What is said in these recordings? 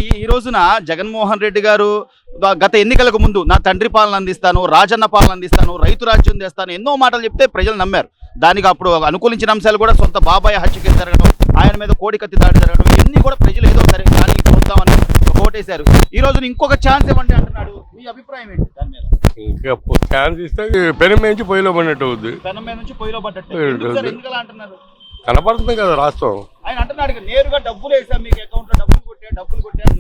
ఈ రోజున జగన్మోహన్ రెడ్డి గారు గత ఎన్నికలకు ముందు నా తండ్రి పాలన అందిస్తాను, రాజన్న పాలన అందిస్తాను, రైతు రాజ్యం చేస్తాను ఎన్నో మాటలు చెప్తే ప్రజలు నమ్మారు. దానికి అప్పుడు అనుకూలించిన అంశాలు కూడా సొంత బాబాయ్ హత్య కేసు జరగడం, ఆయన మీద కోడి కత్తి దాడి జరగడం, ఇవన్నీ కూడా ప్రజలు ఏదో సరే కానీ చూద్దామని ఓటేశారు. ఈ రోజున ఇంకొక ఛాన్స్ ఇవ్వండి అంటున్నాడు. మీ అభిప్రాయం ఏంటి దాని మీద? ఇంకా ఛాన్స్ ఇస్తే పెనం నుంచి పొయ్యిలో పడినట్టు అవుద్ది. పెనం మీద నుంచి పొయ్యిలో పడ్డట్టు ఎందుకలా అంటున్నారు? కనపడుతుంది కదా రాష్ట్రం. ఆయన అంటున్నాడు నేరుగా డబ్బులు వేసాం మీకు అకౌంట్ లో, డబ్బులు కొట్టాడు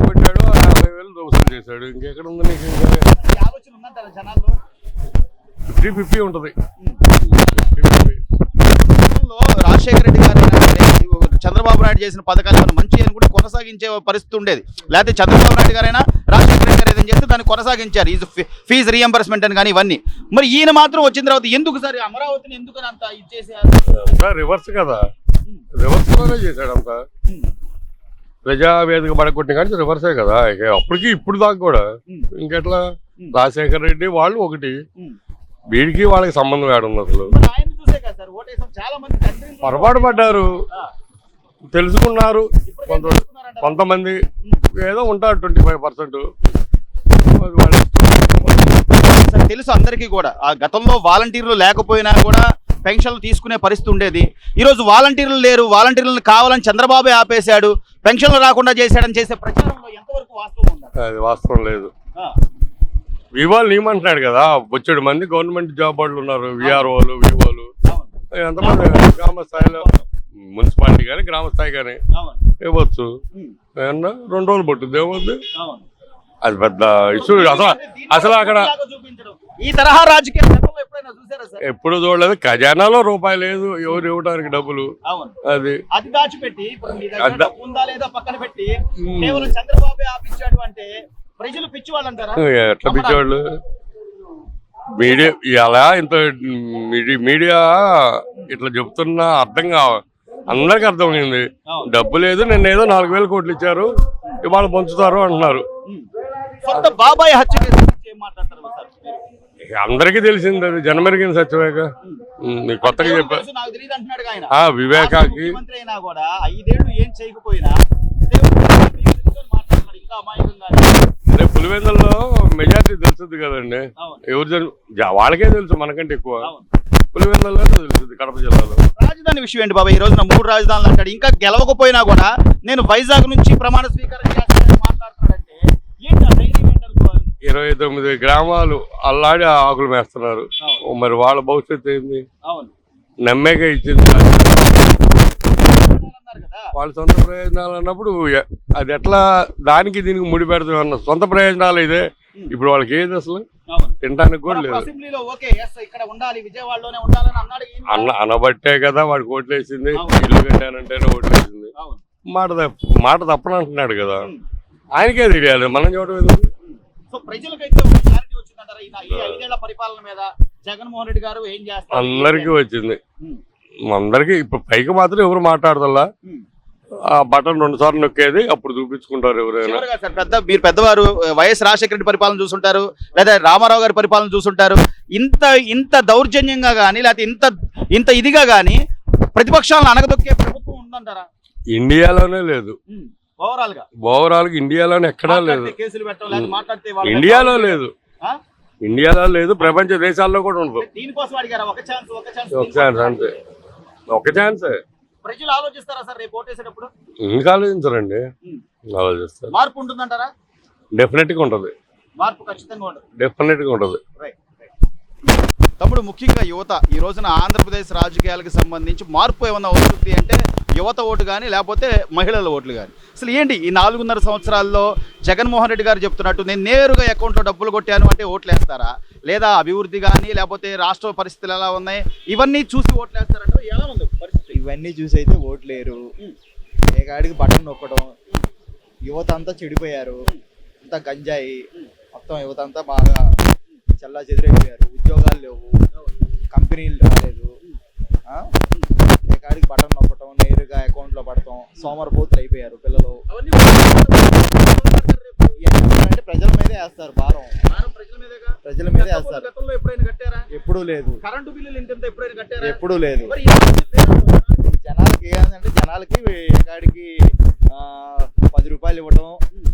కొట్టాడు 50,000 దోసులు చేశాడు. ఇంకెక్కడ ఉంది నీకు? ఇంకా ఆలోచన ఉందంటారా జనాల్లో? 50-50 ఉంటుంది. రాజశేఖర రెడ్డి గారు చంద్రబాబు నాయుడు చేసిన పథకాలు మంచి అని కూడా కొనసాగించే పరిస్థితి ఉండేది. లేకపోతే చంద్రబాబు నాయుడు గారైనా రాజశేఖర రెడ్డి గారు ఏదైనా చేస్తే దాన్ని కొనసాగించారు, ఫీజు రీఎంబర్స్మెంట్ అని కానీ ఇవన్నీ. మరి ఈయన మాత్రం వచ్చిన తర్వాత ఎందుకు సార్ అమరావతిని ఎందుకని అంత ఇచ్చేసారు? రివర్స్ కదా, రివర్స్ లోనే చేశాడు అంతా. ప్రజావేదిక పడగొట్టిన కానీ రివర్సే కదా. అప్పటికి ఇప్పుడు దాకా కూడా ఇంకెట్లా రాజశేఖర రెడ్డి వాళ్ళు ఒకటి, వీడికి వాళ్ళకి సంబంధం ఏడుంది అసలు? పొరపాటు పడ్డారు, తెలుసుకున్నారు. కొంతమంది ఏదో ఉంటారు 25%. తెలుసు అందరికీ కూడా. ఆ గతంలో వాలంటీర్లు లేకపోయినా కూడా పెన్షన్లు తీసుకునే పరిస్థితి ఉండేది. ఈరోజు వాలంటీర్లు లేరు, వాలంటీర్లను కావాలని చంద్రబాబు ఆపేశాడు, పెన్షన్లు రాకుండా చేశాడని చేసే ప్రచారంలో ఎంతవరకు వాస్తవం ఉంది? అది వాస్తవం లేదు. వివాళ్ళు ఏమంటున్నాడు కదా, బొచ్చెడు మంది గవర్నమెంట్ జాబ్ వాళ్ళు ఉన్నారు, విఆర్ఓలు, వివోలు, ఎంతమంది గ్రామ స్థాయిలో, మున్సిపాలిటీ కానీ గ్రామ స్థాయి కానీ ఇవ్వచ్చు. 2 రోజులు పట్టుద్ది, ఏమవుద్ది? అది పెద్ద ఇష్యూ. అసలు అక్కడ ఈ తరహా రాజకీయ ఎప్పుడు చూడలేదు. ఖజానాలో రూపాయి లేదు, ఎవరు ఇవ్వడానికి డబ్బులు. అది దాచిపెట్టి పక్కన పెట్టి చంద్రబాబు ఆపించాడు అంటే ప్రజలు పిచ్చివాళ్ళు అంటారా? ఎట్లా పిచ్చివాళ్ళు? మీడియా ఇలా ఇంత మీడియా ఇట్లా చెప్తున్నా అర్థం అందరికి అర్థమైంది. డబ్బు లేదు, నిన్న ఏదో 4,000 కోట్లు ఇచ్చారు, ఇవాళ పంచుతారు అంటున్నారు. బాబాయ్ హత్య అందరికీ తెలిసింది, అది జనమరిగిన సత్యమేక. కొత్తగా చెప్పా వివేకాకి అదే పులివెందుల్లో మెజార్టీ తెలుస్తుంది కదండి. ఎవరు వాళ్ళకే తెలుసు, మనకంటే ఎక్కువ పులివెందుల్లో తెలుస్తుంది. కడప జిల్లాలో రాజధాని విషయం ఏంటి బాబా? ఈ రోజున 3 రాజధానులు అంటాడు. ఇంకా గెలవకపోయినా కూడా నేను వైజాగ్ నుంచి ప్రమాణ స్వీకారం చేస్తానని మాట్లాడుతున్నాడంటే 29 గ్రామాలు అల్లాడి ఆకులు మేస్తున్నారు. మరి వాళ్ళ భవిష్యత్తు ఏంది? నమ్మేక ఇచ్చింది. వాళ్ళ సొంత ప్రయోజనాలు అన్నప్పుడు అది ఎట్లా దానికి దీనికి ముడి పెడతాం అన్న సొంత ప్రయోజనాలు ఇదే. ఇప్పుడు వాళ్ళకి ఏది అసలు తినడానికి కూడా లేదు. అనబట్టే కదా వాడికి ఓట్లేసింది. ఇల్లు కట్టానంటేనే ఓట్లేసింది. మాట తప్పనంటున్నాడు కదా, ఆయనకే తెలియాలి, మనం చూడటం ఎందుకు? అందరికీ వచ్చింది. అందరికి ఇప్పుడు పైకి మాత్రం ఎవరు మాట్లాడదల్లా. ఆ బటన్ 2 సార్లు నొక్కేది అప్పుడు చూపించుకుంటారు ఎవరైనా. మీరు పెద్దవారు వైఎస్ రాజశేఖర రెడ్డి పరిపాలన చూసుంటారు, లేదా రామారావు గారి పరిపాలన చూసుంటారు. ఇంత దౌర్జన్యంగా కానీ లేకపోతే ఇంత ఇదిగా కానీ ప్రతిపక్షాలను అనగదొక్కే ప్రభుత్వం ఉందంటారా? ఇండియాలోనే లేదు. ఓవరాల్ గా ఇండియాలోనే ఎక్కడా లేదు. ఇండియాలో లేదు, ఇండియాలో లేదు, ప్రపంచ దేశాల్లో కూడా ఉండదు. ఒక ఛాన్స్ అంతే, ఒక ఛాన్సే. ప్రజలు ఆలోచిస్తారా సార్ రేపు ఓటేసేటప్పుడు? ఇంకా ఆలోచించరండి, ఆలోచిస్తారు. మార్పు ఉంటుందంటారా? డెఫినెట్ గా ఉంటుంది. మార్పు ఖచ్చితంగా ఉంటుంది, డెఫినెట్ గా ఉంటుంది. తమ్ముడు, ముఖ్యంగా యువత ఈ రోజున ఆంధ్రప్రదేశ్ రాజకీయాలకు సంబంధించి మార్పు ఏమన్నా వస్తుంది అంటే యువత ఓటు కానీ లేకపోతే మహిళల ఓట్లు కానీ. అసలు ఏంటి ఈ 4.5 సంవత్సరాల్లో జగన్మోహన్ రెడ్డి గారు చెప్తున్నట్టు నేను నేరుగా అకౌంట్లో డబ్బులు కొట్టాను అంటే ఓట్లు వేస్తారా? లేదా అభివృద్ధి కానీ లేకపోతే రాష్ట్ర పరిస్థితులు ఎలా ఉన్నాయి ఇవన్నీ చూసి ఓట్లు వేస్తారంటే ఎలా ఉంది పరిస్థితి? ఇవన్నీ చూసి అయితే ఓట్లేరు. ఏ కాడికి బటన్ నొక్కడం, యువత అంతా చెడిపోయారు, అంతా గంజాయి, మొత్తం యువత అంతా బాగా చల్లా చెదిరైపోయారు. ఉద్యోగాలు లేవు, కంపెనీలు రాలేదు. ఏ కాడికి బటన్ నొక్కటం, నేరుగా అకౌంట్లో పడటం, సోమరపోతులు అయిపోయారు పిల్లలు. అంటే ప్రజల మీదే వేస్తారు భారం, ప్రజల మీదే వేస్తారు. ఎప్పుడూ లేదు. ఎప్పుడూ లేదు. జనాలకి ఏంటంటే జనాలకి ఎక్కడికి 10 రూపాయలు ఇవ్వడం,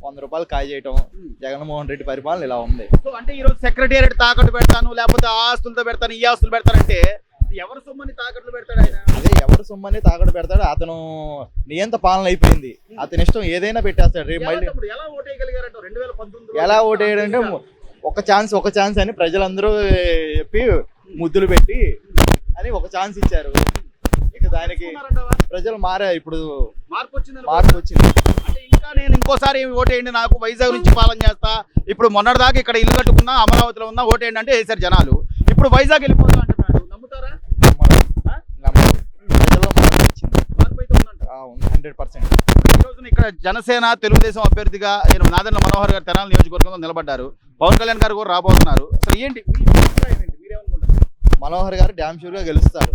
100 రూపాయలు కాయ చేయటం. జగన్మోహన్ రెడ్డి పరిపాలన ఇలా ఉంది. సో అంటే ఈ రోజు సెక్రటేరియట్ తాకట్టు పెడతాను, లేకపోతే ఆ ఆస్తులతో పెడతాను, ఈ ఆస్తులు పెడతానంటే ఎవరు సొమ్మని తాకట్లు పెడతాడు ఆయన? అదే ఎవరు సొమ్మని తాకట్టు పెడతాడు. అతను నియంత పాలన అయిపోయింది. అతని ఇష్టం ఏదైనా పెట్టేస్తాడు. రేపు మళ్ళీ ఎలా ఓటేయగలిగారంట 2019? ఎలా ఓటేయడంటే ఒక ఛాన్స్ అని ప్రజలందరూ చెప్పి ముద్దులు పెట్టి అని ఒక ఛాన్స్ ఇచ్చారు. ఇక దానికి ప్రజలు మారారు. ఇప్పుడు మార్పు వచ్చింది. అంటే ఇంకా నేను ఇంకోసారి ఓటేయండి, నాకు వైజాగ్ నుంచి పాలన చేస్తా, ఇప్పుడు మొన్నటిదాకా ఇక్కడ ఇల్లు కట్టుకున్నా, అమరావతిలో ఉన్నా, ఓటేయండి అంటే వేసారు జనాలు. ఇప్పుడు వైజాగ్ వెళ్ళిపోతా అంటున్నాడు, నమ్ముతారా? ప్రజల్లో మార్పు వచ్చింది. మార్పు అయితే ఉందంట. 100%. ఈ రోజున ఇక్కడ జనసేన తెలుగుదేశం అభ్యర్థిగా నాదెండ్ల మనోహర్ గారు తెనాలి నియోజకవర్గంలో నిలబడ్డారు. పవన్ కళ్యాణ్ గారు కూడా రాబోతున్నారు. అసలు ఏంటి మీ అభిప్రాయం ఏంటి? మీరేమనుకుంటారు? మనోహర్ గారు డ్యామ్ షూర్ గా గెలుస్తారు.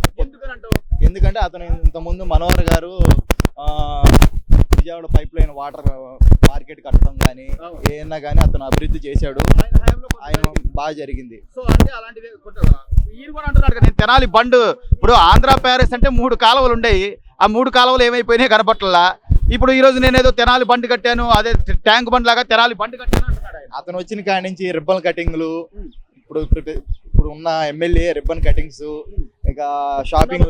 ఎందుకంటే అతను ఇంతకుముందు మనోహర్ గారు Vijayawada pipe line water market కట్టడం కానీ ఏదన్నా కానీ అతను అభివృద్ధి చేశాడు. ఆయన బాగా జరిగింది. సో అంటే అలాంటివి ఈయన కూడా అంటున్నాడు కదా, నేను తెనాలి బండ్, ఇప్పుడు ఆంధ్ర ప్యారిస్ అంటే 3 కాలువలు ఉండేవి, ఆ 3 కాలువలు ఏమైపోయినాయి కనపట్లా. ఇప్పుడు ఈ రోజు నేనేదో తెనాలి బండ్ కట్టాను, అదే ట్యాంక్ బండ్ లాగా తెనాలి బండ్ కట్టాను అంటున్నాడు ఆయన. అతను వచ్చిన కాడి నుంచి రిబ్బన్ కటింగ్లు, ఇప్పుడు ఉన్న ఎమ్మెల్యే రిబ్బన్ కటింగ్స్, ఇక షాపింగ్,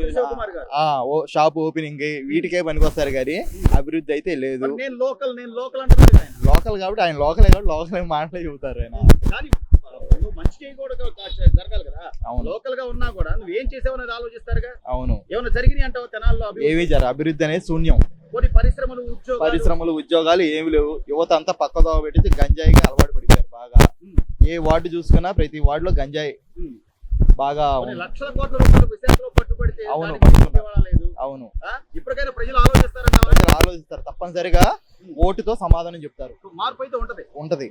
షాప్ ఓపెనింగ్, వీటికే పనికొస్తారు కానీ అభివృద్ధి అయితే లేదు. నేను లోకల్ అంటున్నాడు ఆయన. లోకల్ కాబట్టి ఆయన లోకలే కాబట్టి లోకల్ మాటలే చెబుతారు ఆయన. కానీ నువ్వు మంచి చేయకూడదు జరగాలి కదా. లోకల్ గా ఉన్నా కూడా నువ్వు ఏం చేసావు అనేది ఆలోచిస్తారుగా. అవును. ఏమైనా జరిగినాయి అంటావు తెనాల్లో? ఏవి అభివృద్ధి అనేది శూన్యం. కొన్ని పరిశ్రమలు ఉద్యోగాలు ఏమి లేవు. యువత అంతా పక్కదో పెట్టి గంజాయికి అలవాటు పడిపోయారు బాగా. ఏ వార్డు చూసుకున్నా ప్రతి వార్డులో గంజాయి బాగా. లక్షల కోట్ల రూపాయలు విశాఖలో పట్టుబడితే అవును. ఇప్పటికైనా ప్రజలు ఆలోచిస్తారు. తప్పనిసరిగా ఓటుతో సమాధానం చెప్తారు. మార్పు అయితే ఉంటది.